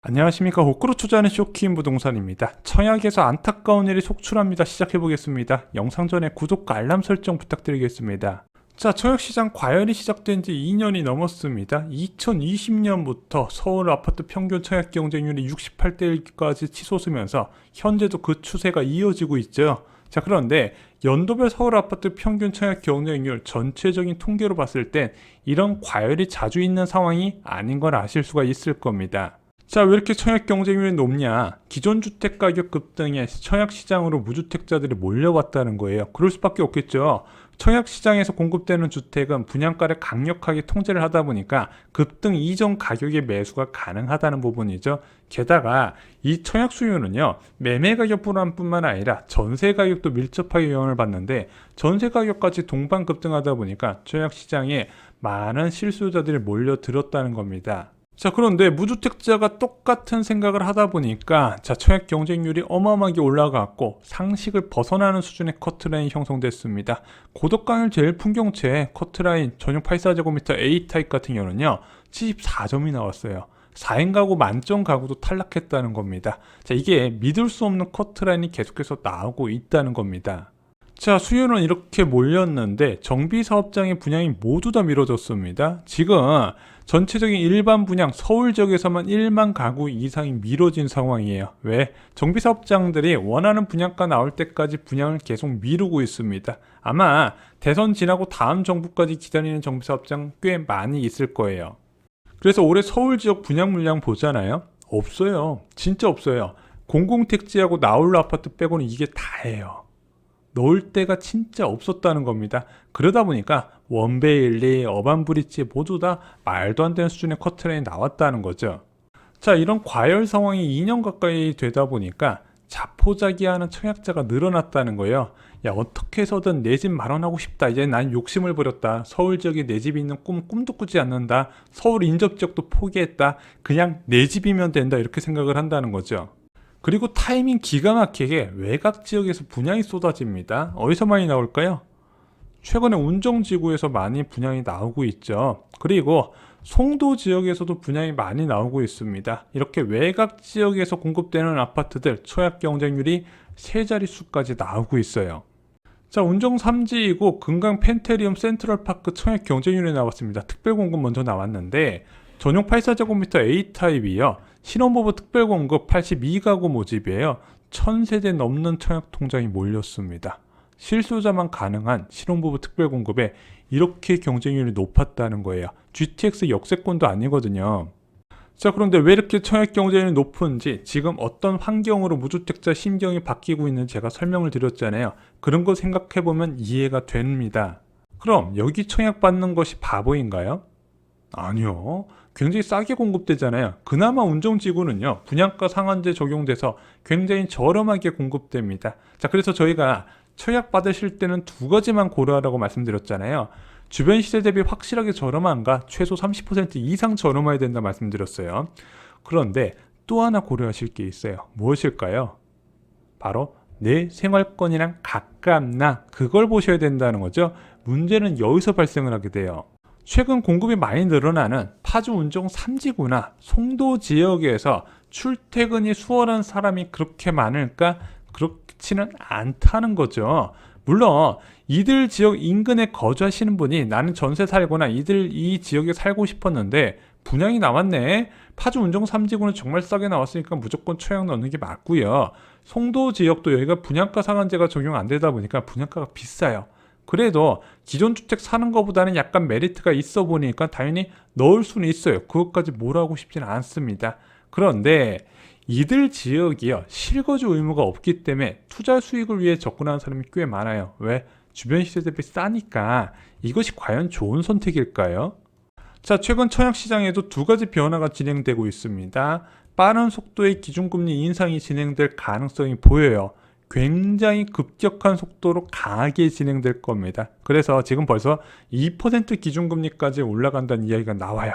안녕하십니까. 호크로 투자하는 쇼키인 부동산입니다. 청약에서 안타까운 일이 속출합니다. 시작해보겠습니다. 영상 전에 구독과 알람 설정 부탁드리겠습니다. 자, 청약시장 과열이 시작된 지 2년이 넘었습니다. 2020년부터 서울 아파트 평균 청약 경쟁률이 68대 1까지 치솟으면서 현재도 그 추세가 이어지고 있죠. 자, 그런데 연도별 서울 아파트 평균 청약 경쟁률 전체적인 통계로 봤을 땐 이런 과열이 자주 있는 상황이 아닌 걸 아실 수가 있을 겁니다. 자, 왜 이렇게 청약 경쟁률이 높냐? 기존 주택 가격 급등에 청약 시장으로 무주택자들이 몰려왔다는 거예요. 그럴 수밖에 없겠죠. 청약 시장에서 공급되는 주택은 분양가를 강력하게 통제를 하다 보니까 급등 이전 가격의 매수가 가능하다는 부분이죠. 게다가 이 청약 수요는요, 매매 가격뿐만 아니라 전세 가격도 밀접하게 영향을 받는데, 전세 가격까지 동반 급등하다 보니까 청약 시장에 많은 실수요자들이 몰려들었다는 겁니다. 자, 그런데 무주택자가 똑같은 생각을 하다 보니까 청약 경쟁률이 어마어마하게 올라갔고 상식을 벗어나는 수준의 커트라인이 형성됐습니다. 고덕강일 제일 풍경채 커트라인 전용 84제곱미터 A타입 같은 경우는요 74점이 나왔어요. 4인 가구 만점 가구도 탈락했다는 겁니다. 자, 이게 믿을 수 없는 커트라인이 계속해서 나오고 있다는 겁니다. 자, 수요는 이렇게 몰렸는데 정비사업장의 분양이 모두 다 미뤄졌습니다. 지금 전체적인 일반 분양 서울 지역에서만 1만 가구 이상이 미뤄진 상황이에요. 왜? 정비사업장들이 원하는 분양가 나올 때까지 분양을 계속 미루고 있습니다. 아마 대선 지나고 다음 정부까지 기다리는 정비사업장 꽤 많이 있을 거예요. 그래서 올해 서울 지역 분양 물량 보잖아요. 없어요. 진짜 없어요. 공공택지하고 나홀로 아파트 빼고는 이게 다예요. 넣을 데가 진짜 없었다는 겁니다. 그러다 보니까 원베일리, 어반브리지 모두 다 말도 안 되는 수준의 커트라인이 나왔다는 거죠. 자, 이런 과열 상황이 2년 가까이 되다 보니까 자포자기하는 청약자가 늘어났다는 거예요. 야, 어떻게 해서든 내 집 마련하고 싶다. 이제 난 욕심을 버렸다. 서울 지역에 내 집이 있는 꿈도 꾸지 않는다. 서울 인접 지역도 포기했다. 그냥 내 집이면 된다. 이렇게 생각을 한다는 거죠. 그리고 타이밍 기가 막히게 외곽 지역에서 분양이 쏟아집니다. 어디서 많이 나올까요? 최근에 운정지구에서 많이 분양이 나오고 있죠. 그리고 송도 지역에서도 분양이 많이 나오고 있습니다. 이렇게 외곽 지역에서 공급되는 아파트들 청약 경쟁률이 세 자릿수까지 나오고 있어요. 자, 운정 3지이고 금강 펜테리움 센트럴파크 청약 경쟁률이 나왔습니다. 특별공급 먼저 나왔는데 전용 84제곱미터 A타입이요. 신혼부부 특별공급 82가구 모집이에요. 1000세대 넘는 청약 통장이 몰렸습니다. 실수요자만 가능한 신혼부부 특별공급에 이렇게 경쟁률이 높았다는 거예요. GTX 역세권도 아니거든요. 자, 그런데 왜 이렇게 청약 경쟁률이 높은지, 지금 어떤 환경으로 무주택자 심경이 바뀌고 있는지 제가 설명을 드렸잖아요. 그런 거 생각해보면 이해가 됩니다. 그럼 여기 청약받는 것이 바보인가요? 아니요. 굉장히 싸게 공급되잖아요. 그나마 운정지구는요, 분양가 상한제 적용돼서 굉장히 저렴하게 공급됩니다. 자, 그래서 저희가 청약 받으실 때는 두 가지만 고려하라고 말씀드렸잖아요. 주변 시세 대비 확실하게 저렴한가, 최소 30% 이상 저렴해야 된다 말씀드렸어요. 그런데 또 하나 고려하실 게 있어요. 무엇일까요? 바로 내 생활권이랑 가깝나, 그걸 보셔야 된다는 거죠. 문제는 여기서 발생을 하게 돼요. 최근 공급이 많이 늘어나는 파주 운정 3지구나 송도 지역에서 출퇴근이 수월한 사람이 그렇게 많을까? 그렇지는 않다는 거죠. 물론 이들 지역 인근에 거주하시는 분이 나는 전세 살거나 이 지역에 살고 싶었는데 분양이 나왔네. 파주 운정 3지구는 정말 싸게 나왔으니까 무조건 청약 넣는 게 맞고요. 송도 지역도 여기가 분양가 상한제가 적용 안 되다 보니까 분양가가 비싸요. 그래도 기존 주택 사는 것보다는 약간 메리트가 있어 보니까 당연히 넣을 수는 있어요. 그것까지 뭐라고 싶지는 않습니다. 그런데 이들 지역이요, 실거주 의무가 없기 때문에 투자 수익을 위해 접근하는 사람이 꽤 많아요. 왜? 주변 시세 대비 싸니까. 이것이 과연 좋은 선택일까요? 자, 최근 청약시장에도 두 가지 변화가 진행되고 있습니다. 빠른 속도의 기준금리 인상이 진행될 가능성이 보여요. 굉장히 급격한 속도로 강하게 진행될 겁니다. 그래서 지금 벌써 2% 기준금리까지 올라간다는 이야기가 나와요.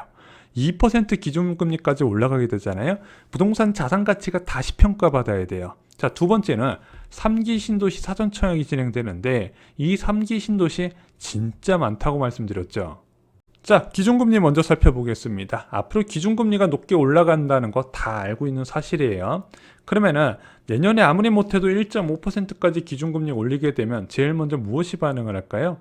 2% 기준금리까지 올라가게 되잖아요. 부동산 자산 가치가 다시 평가받아야 돼요. 자, 두 번째는 3기 신도시 사전 청약이 진행되는데 이 3기 신도시 진짜 많다고 말씀드렸죠. 자, 기준금리 먼저 살펴보겠습니다. 앞으로 기준금리가 높게 올라간다는 거 다 알고 있는 사실이에요. 그러면은 내년에 아무리 못해도 1.5%까지 기준금리 올리게 되면 제일 먼저 무엇이 반응을 할까요?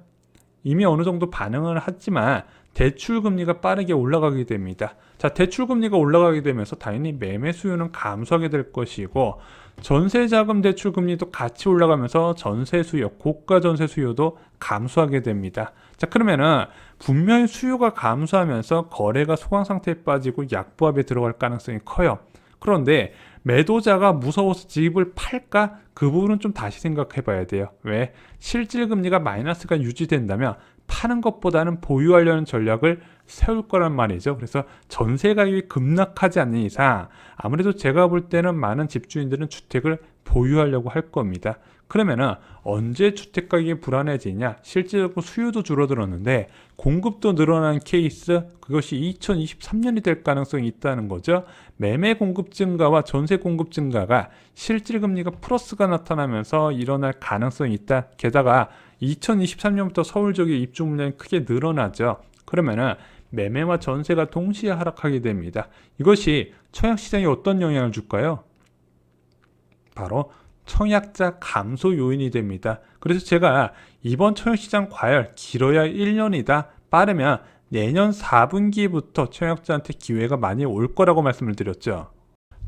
이미 어느 정도 반응을 하지만 대출금리가 빠르게 올라가게 됩니다. 자, 대출금리가 올라가게 되면서 당연히 매매 수요는 감소하게 될 것이고 전세자금 대출금리도 같이 올라가면서 전세 수요, 고가 전세 수요도 감소하게 됩니다. 자, 그러면은 분명히 수요가 감소하면서 거래가 소강 상태에 빠지고 약보합에 들어갈 가능성이 커요. 그런데 매도자가 무서워서 집을 팔까? 그 부분은 좀 다시 생각해 봐야 돼요. 왜? 실질금리가 마이너스가 유지된다면 파는 것보다는 보유하려는 전략을 세울 거란 말이죠. 그래서 전세 가격이 급락하지 않는 이상 아무래도 제가 볼 때는 많은 집주인들은 주택을 보유하려고 할 겁니다. 그러면은 언제 주택 가격이 불안해지냐? 실제적으로 수요도 줄어들었는데 공급도 늘어난 케이스, 그것이 2023년이 될 가능성이 있다는 거죠. 매매 공급 증가와 전세 공급 증가가 실질 금리가 플러스가 나타나면서 일어날 가능성이 있다. 게다가 2023년부터 서울 지역의 입주 물량이 크게 늘어나죠. 그러면은 매매와 전세가 동시에 하락하게 됩니다. 이것이 청약 시장에 어떤 영향을 줄까요? 바로 청약자 감소 요인이 됩니다. 그래서 제가 이번 청약시장 과열 길어야 1년이다, 빠르면 내년 4분기부터 청약자한테 기회가 많이 올 거라고 말씀을 드렸죠.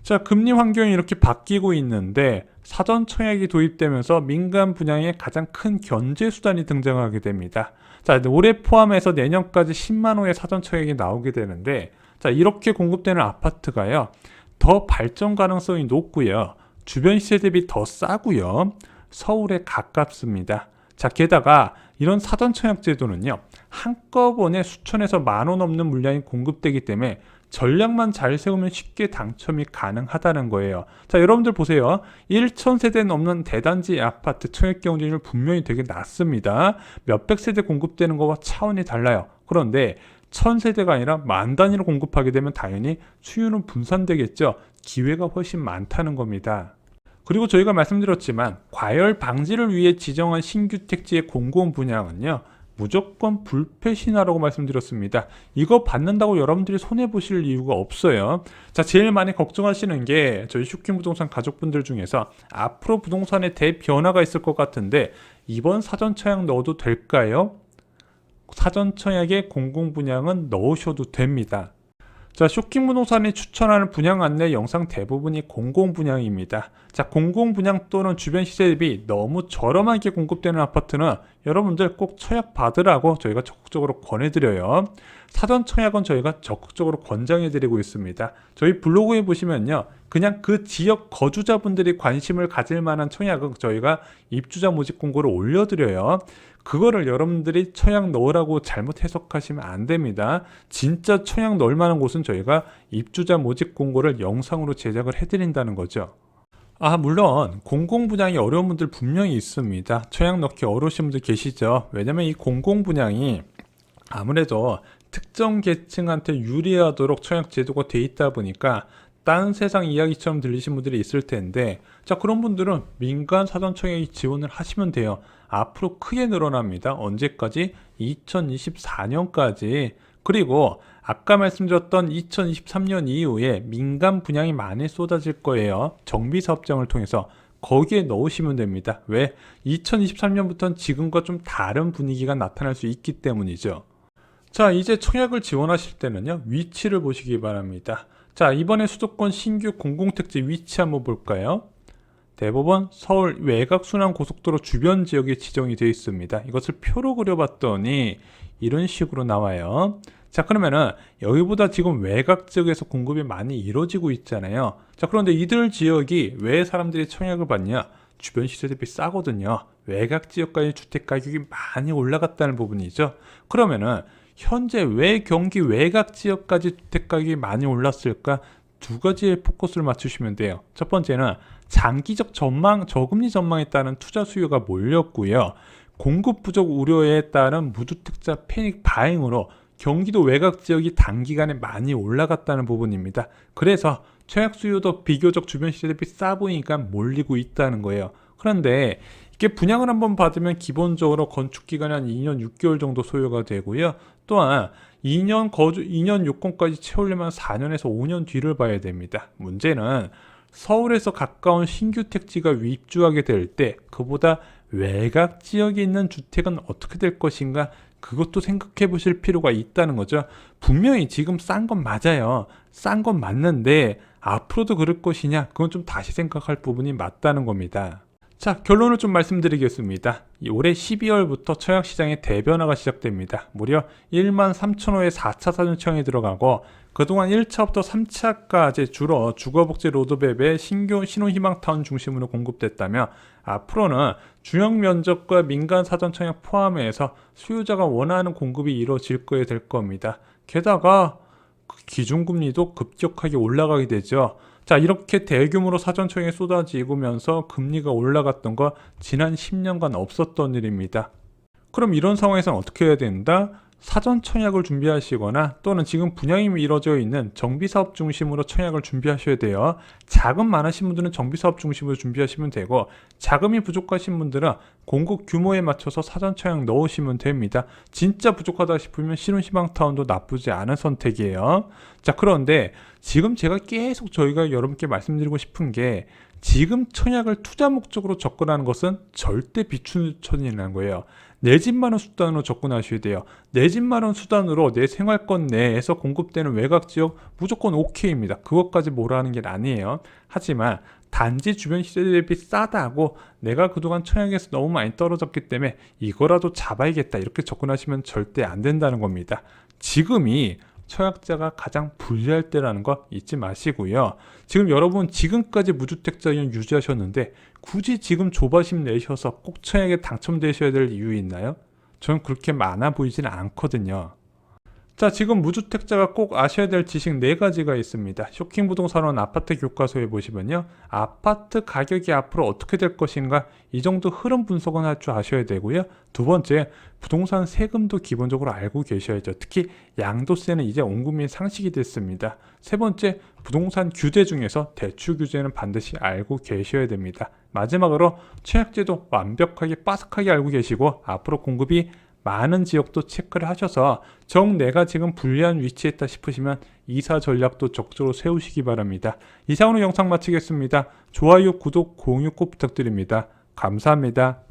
자, 금리 환경이 이렇게 바뀌고 있는데 사전 청약이 도입되면서 민간 분양에 가장 큰 견제 수단이 등장하게 됩니다. 자, 올해 포함해서 내년까지 10만 호의 사전 청약이 나오게 되는데, 자, 이렇게 공급되는 아파트가요, 더 발전 가능성이 높고요, 주변 시세 대비 더 싸고요, 서울에 가깝습니다. 자, 게다가 이런 사전 청약 제도는요, 한꺼번에 수천에서 만 원 넘는 물량이 공급되기 때문에 전략만 잘 세우면 쉽게 당첨이 가능하다는 거예요. 자, 여러분들 보세요. 1,000세대 넘는 대단지 아파트 청약 경쟁률 분명히 되게 낮습니다. 몇백 세대 공급되는 거와 차원이 달라요. 그런데 1,000세대가 아니라 만 단위로 공급하게 되면 당연히 수요는 분산되겠죠. 기회가 훨씬 많다는 겁니다. 그리고 저희가 말씀드렸지만 과열 방지를 위해 지정한 신규 택지의 공공 분양은요, 무조건 불패 신화라고 말씀드렸습니다. 이거 받는다고 여러분들이 손해보실 이유가 없어요. 자, 제일 많이 걱정하시는 게 저희 쇼킹 부동산 가족분들 중에서 앞으로 부동산에 대변화가 있을 것 같은데 이번 사전 청약 넣어도 될까요? 사전 청약에 공공 분양은 넣으셔도 됩니다. 자, 쇼킹 부동산이 추천하는 분양 안내 영상 대부분이 공공 분양입니다. 자, 공공 분양 또는 주변 시세 대비 너무 저렴하게 공급되는 아파트는 여러분들 꼭 청약 받으라고 저희가 적극적으로 권해드려요. 사전 청약은 저희가 적극적으로 권장해드리고 있습니다. 저희 블로그에 보시면요, 그냥 그 지역 거주자분들이 관심을 가질 만한 청약은 저희가 입주자 모집 공고를 올려드려요. 그거를 여러분들이 청약 넣으라고 잘못 해석하시면 안 됩니다. 진짜 청약 넣을 만한 곳은 저희가 입주자 모집 공고를 영상으로 제작을 해드린다는 거죠. 물론 공공분양이 어려운 분들 분명히 있습니다. 청약 넣기 어려우신 분들 계시죠. 왜냐면 이 공공분양이 아무래도 특정 계층한테 유리하도록 청약 제도가 돼 있다 보니까 딴 세상 이야기처럼 들리신 분들이 있을 텐데, 자, 그런 분들은 민간 사전 청약에 지원을 하시면 돼요. 앞으로 크게 늘어납니다. 언제까지? 2024년까지. 그리고 아까 말씀드렸던 2023년 이후에 민간 분양이 많이 쏟아질 거예요. 정비사업장을 통해서. 거기에 넣으시면 됩니다. 왜? 2023년부터는 지금과 좀 다른 분위기가 나타날 수 있기 때문이죠. 자, 이제 청약을 지원하실 때는요, 위치를 보시기 바랍니다. 자, 이번에 수도권 신규 공공택지 위치 한번 볼까요? 대법원 서울 외곽순환고속도로 주변 지역에 지정이 되어 있습니다. 이것을 표로 그려봤더니 이런 식으로 나와요. 자, 그러면은 여기보다 지금 외곽 지역에서 공급이 많이 이루어지고 있잖아요. 자, 그런데 이들 지역이 왜 사람들이 청약을 받냐? 주변 시세 대비 싸거든요. 외곽 지역까지 주택 가격이 많이 올라갔다는 부분이죠. 그러면은 현재 왜 경기 외곽 지역까지 주택 가격이 많이 올랐을까? 두 가지의 포커스를 맞추시면 돼요. 첫 번째는 장기적 전망, 저금리 전망에 따른 투자 수요가 몰렸고요. 공급 부족 우려에 따른 무주택자 패닉 바잉으로 경기도 외곽 지역이 단기간에 많이 올라갔다는 부분입니다. 그래서 청약 수요도 비교적 주변 시세 대비 싸 보이니까 몰리고 있다는 거예요. 그런데 이게 분양을 한번 받으면 기본적으로 건축 기간이 한 2년 6개월 정도 소요가 되고요. 또한 2년 요건까지 채우려면 4년에서 5년 뒤를 봐야 됩니다. 문제는 서울에서 가까운 신규 택지가 입주하게 될 때 그보다 외곽 지역에 있는 주택은 어떻게 될 것인가, 그것도 생각해 보실 필요가 있다는 거죠. 분명히 지금 싼 건 맞아요. 싼 건 맞는데 앞으로도 그럴 것이냐, 그건 좀 다시 생각할 부분이 맞다는 겁니다. 자, 결론을 좀 말씀드리겠습니다. 올해 12월부터 청약시장의 대변화가 시작됩니다. 무려 1만 3천 호의 4차 사전청약이 들어가고, 그동안 1차부터 3차까지 주로 주거복지 로드맵의 신규 신혼희망타운 중심으로 공급됐다며, 앞으로는 주형 면적과 민간 사전청약 포함해서 수요자가 원하는 공급이 이루어질 거에 될 겁니다. 게다가 기준금리도 급격하게 올라가게 되죠. 자, 이렇게 대규모로 사전청약이 쏟아지면서 금리가 올라갔던 거 지난 10년간 없었던 일입니다. 그럼 이런 상황에서는 어떻게 해야 된다? 사전 청약을 준비하시거나 또는 지금 분양이 이루어져 있는 정비사업 중심으로 청약을 준비하셔야 돼요. 자금 많으신 분들은 정비사업 중심으로 준비하시면 되고, 자금이 부족하신 분들은 공급 규모에 맞춰서 사전 청약 넣으시면 됩니다. 진짜 부족하다 싶으면 신혼희망타운도 나쁘지 않은 선택이에요. 자, 그런데 지금 제가 계속 저희가 여러분께 말씀드리고 싶은 게, 지금 청약을 투자 목적으로 접근하는 것은 절대 비추천이라는 거예요. 내 집 마련 수단으로 접근하셔야 돼요. 내 집 마련 수단으로 내 생활권 내에서 공급되는 외곽지역 무조건 오케이입니다. 그것까지 뭐라는 게 아니에요. 하지만 단지 주변 시세 대비 싸다고 내가 그동안 청약에서 너무 많이 떨어졌기 때문에 이거라도 잡아야겠다, 이렇게 접근하시면 절대 안 된다는 겁니다. 지금이 청약자가 가장 불리할 때라는 거 잊지 마시고요. 지금 여러분 지금까지 무주택자연 유지하셨는데 굳이 지금 조바심 내셔서 꼭 청약에 당첨되셔야 될 이유 있나요? 저는 그렇게 많아 보이지는 않거든요. 자, 지금 무주택자가 꼭 아셔야 될 지식 4가지가 있습니다. 쇼킹부동산원 아파트 교과서에 보시면요, 아파트 가격이 앞으로 어떻게 될 것인가, 이 정도 흐름 분석은 할 줄 아셔야 되고요. 두 번째, 부동산 세금도 기본적으로 알고 계셔야죠. 특히 양도세는 이제 온 국민 상식이 됐습니다. 세 번째, 부동산 규제 중에서 대출 규제는 반드시 알고 계셔야 됩니다. 마지막으로 청약제도 완벽하게 빠삭하게 알고 계시고, 앞으로 공급이 많은 지역도 체크를 하셔서 정 내가 지금 불리한 위치에 있다 싶으시면 이사 전략도 적극적으로 세우시기 바랍니다. 이상으로 영상 마치겠습니다. 좋아요, 구독, 공유 꼭 부탁드립니다. 감사합니다.